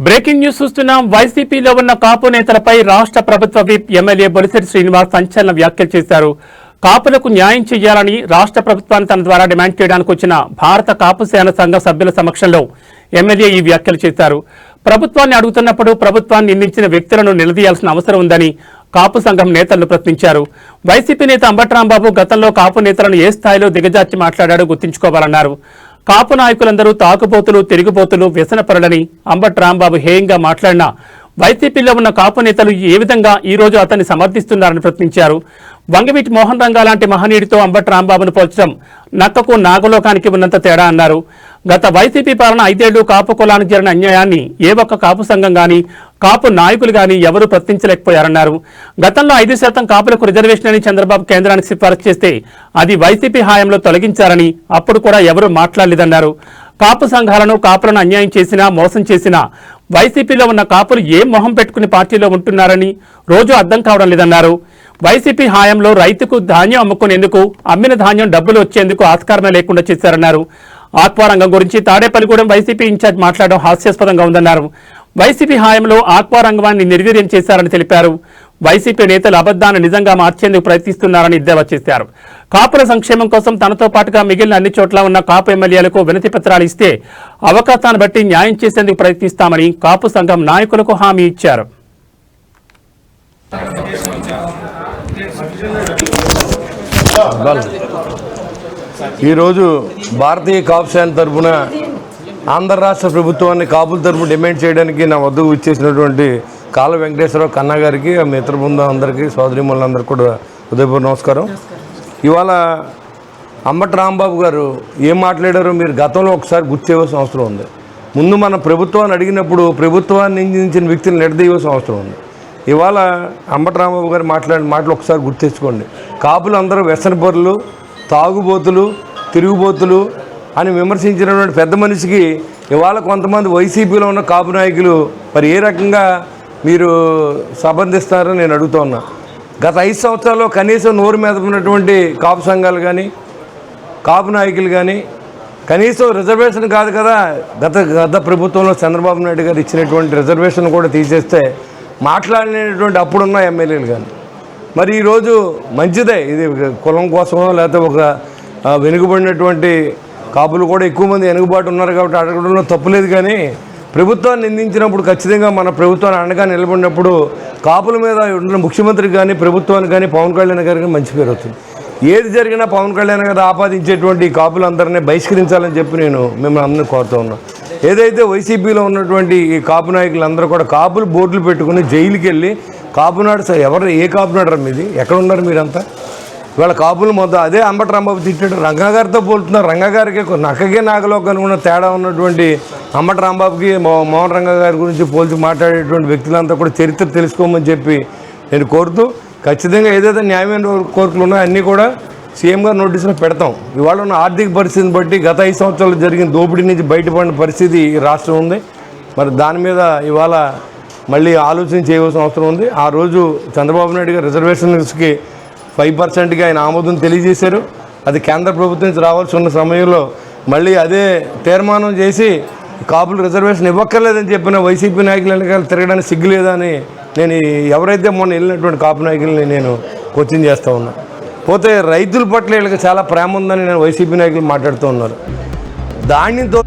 Breaking news చూస్తున్నాం. వైసీపీలో ఉన్న కాపు నేతలపై రాష్ట్ర ప్రభుత్వ విప్ ఎమ్మెల్యే బొలిశెట్టి శ్రీనివాస్ సంచలన వ్యాఖ్యలు చేశారు. కాపులకు న్యాయం చేయాలని రాష్ట్ర ప్రభుత్వాన్ని తన ద్వారా డిమాండ్ చేయడానికి వచ్చిన భారత కాపు సేన సంఘ సభ్యుల సమక్షంలో ఎమ్మెల్యే ఈ వ్యాఖ్యలు చేశారు. ప్రభుత్వాన్ని అడుగుతున్నప్పుడు ప్రభుత్వాన్ని నిందించిన వ్యక్తులను నిలదీయాల్సిన అవసరం ఉందని కాపు సంఘం నేతలను ప్రశ్నించారు. వైసీపీ నేత అంబటి రాంబాబు గతంలో కాపు నేతలను ఏ స్థాయిలో దిగజార్చి మాట్లాడాడో గుర్తుంచుకోవాలన్నారు. కాపు నాయకులందరూ తాగుబోతులు, తిరిగిపోతులు, వ్యసనపరులని అంబటి రాంబాబు హేయంగా మాట్లాడినా వైసీపీలో ఉన్న కాపు నేతలు ఏ విధంగా ఈ రోజు అతన్ని సమర్థిస్తున్నారని ప్రశ్నించారు. వంగవీటి మోహన్ రంగా లాంటి మహనీయుడితో అంబటి రాంబాబును పోల్చడం నక్కకు నాగలోకానికి ఉన్నంత తేడా అన్నారు. గత వైసీపీ పాలన 5 ఏళ్లు కాపు కులానికి జరిగిన అన్యాయాన్ని ఏ ఒక్క కాపు సంఘం గాని, కాపు నాయకులు గాని ఎవరూ ప్రశ్నించలేకపోయారన్నారు. గతంలో 5% కాపులకు రిజర్వేషన్ అని చంద్రబాబు కేంద్రానికి సిఫారసు చేస్తే అది వైసీపీ హయాంలో తొలగించారని అప్పుడు కూడా ఎవరూ మాట్లాడలేదన్నారు. కాపు సంఘాలను, కాపులను అన్యాయం చేసినా, మోసం చేసినా వైసీపీలో ఉన్న కాపులు ఏం మొహం పెట్టుకుని పార్టీలో ఉంటున్నారని రోజు అర్థం కావడం లేదన్నారు. వైసీపీ హయాంలో రైతుకు ధాన్యం అమ్ముకునేందుకు, అమ్మిన ధాన్యం డబ్బులు వచ్చేందుకు ఆస్కారమే లేకుండా చేశారన్నారు. ఆక్వా రంగం గురించి తాడేపల్లిగూడెం వైసీపీ ఇన్ఛార్జ్ మాట్లాడడం హాస్యాస్పదంగా ఉందన్నారు. వైసీపీ హయాంలో ఆక్వా రంగాన్ని నిర్వీర్యం చేశారని తెలిపారు. వైసీపీ నేతలు అబద్ధాన్ని నిజంగా మార్చేందుకు ప్రయత్నిస్తున్నారని ఎద్దేవా చేశారు. కాపుల సంక్షేమం కోసం తనతో పాటుగా మిగిలిన అన్ని చోట్ల ఉన్న కాపు ఎమ్మెల్యేలకు వినతి పత్రాలు ఇస్తే అవకాశాన్ని బట్టి న్యాయం చేసేందుకు ప్రయత్నిస్తామని కాపు సంఘం నాయకులకు హామీ ఇచ్చారు. ఈరోజు భారతీయ కాపు సేన తరఫున ఆంధ్ర రాష్ట్ర ప్రభుత్వాన్ని కాపుల తరఫున డిమాండ్ చేయడానికి నా వద్దకు వచ్చేసినటువంటి కాళ్ళ వెంకటేశ్వరరావు కన్నా గారికి, ఆ మిత్ర బృందం అందరికీ, సోదరిమణులందరికీ కూడా ఉదయపూర్వ నమస్కారం. ఇవాళ అంబటి రాంబాబు గారు ఏం మాట్లాడారో మీరు గతంలో ఒకసారి గుర్తు చేయవలసిన అవసరం ఉంది. ముందు మన ప్రభుత్వాన్ని అడిగినప్పుడు ప్రభుత్వాన్ని నిందించిన వ్యక్తులు నిలదీయవలసిన అవసరం ఉంది. ఇవాళ అంబటి రాంబాబు గారు మాట్లాడిన మాటలు ఒకసారి గుర్తు తెచ్చుకోండి. కాపులు అందరూ వ్యసనపరులు, తాగుబోతులు, తిరుగుబోతులు అని విమర్శించినటువంటి పెద్ద మనిషికి ఇవాళ కొంతమంది వైసీపీలో ఉన్న కాపు నాయకులు మరి ఏ రకంగా మీరు సంబంధిస్తారని నేను అడుగుతూ ఉన్నా. గత 5 సంవత్సరాల్లో కనీసం నోరు మీద ఉన్నటువంటి కాపు సంఘాలు కానీ, కాపు నాయకులు కానీ కనీసం రిజర్వేషన్ కాదు కదా, గత ప్రభుత్వంలో చంద్రబాబు నాయుడు గారు ఇచ్చినటువంటి రిజర్వేషన్ కూడా తీసేస్తే మాట్లాడలేనటువంటి అప్పుడున్న ఎమ్మెల్యేలు కానీ మరి ఈరోజు మంచిదే, ఇది కులం కోసమో లేకపోతే ఒక వెనుకబడినటువంటి కాపులు కూడా ఎక్కువ మంది వెనుకబాటు ఉన్నారు కాబట్టి అడగడంలో తప్పులేదు. కానీ ప్రభుత్వాన్ని నిందించినప్పుడు ఖచ్చితంగా మన ప్రభుత్వాన్ని అండగా నిలబడినప్పుడు కాపుల మీద ఉన్న ముఖ్యమంత్రికి కానీ, ప్రభుత్వానికి కానీ, పవన్ కళ్యాణ్ గారికి మంచి పేరు వస్తుంది. ఏది జరిగినా పవన్ కళ్యాణ్ గారు ఆపాదించేటువంటి కాపులందరినీ బహిష్కరించాలని చెప్పి నేను మిమ్మల్ని అందరినీ కోరుతూ ఉన్నాను. ఏదైతే వైసీపీలో ఉన్నటువంటి ఈ కాపు నాయకులందరూ కూడా కాపులు బోర్డులు పెట్టుకుని జైలుకి వెళ్ళి కాపునాడు ఎవరు ఏ కాపునాడు మీది ఎక్కడ ఉన్నారు మీరంతా? ఇవాళ కాపులు మొత్తం అదే అంబటి రాంబాబు తిట్టాడు, రంగా గారితో పోలుతున్నారు. రంగా గారికి నక్కకే నాగలోకి అనుకున్న తేడా ఉన్నటువంటి అంబటి రాంబాబుకి మోహన్ రంగా గారి గురించి పోల్చి మాట్లాడేటువంటి వ్యక్తులంతా కూడా చరిత్ర తెలుసుకోమని చెప్పి నేను కోరుతూ, ఖచ్చితంగా ఏదైతే న్యాయమైన కోరికలు ఉన్నాయో అన్నీ కూడా సీఎం గారు నోటీసులో పెడతాం. ఇవాళ ఉన్న ఆర్థిక పరిస్థితిని బట్టి గత 5 సంవత్సరాలు జరిగిన దోపిడీ నుంచి బయటపడిన పరిస్థితి ఈ రాష్ట్రం ఉంది. మరి దాని మీద ఇవాళ మళ్ళీ ఆలోచన చేయవలసిన అవసరం ఉంది. ఆ రోజు చంద్రబాబు నాయుడు గారు రిజర్వేషన్స్కి 5%గా ఆయన ఆమోదం తెలియజేశారు. అది కేంద్ర ప్రభుత్వం నుంచి రావాల్సి ఉన్న సమయంలో మళ్ళీ అదే తీర్మానం చేసి కాపులు రిజర్వేషన్ ఇవ్వక్కర్లేదని చెప్పిన వైసీపీ నాయకులు వెనకాల తిరగడానికి సిగ్గులేదా అని నేను ఎవరైతే మొన్న వెళ్ళినటువంటి కాపు నాయకుల్ని నేను క్వశ్చన్ చేస్తూ ఉన్నా. పోతే రైతుల పట్ల వీళ్ళకి చాలా ప్రేమ ఉందని నేను వైసీపీ నాయకులు మాట్లాడుతూ ఉన్నారు. ధాన్యంతో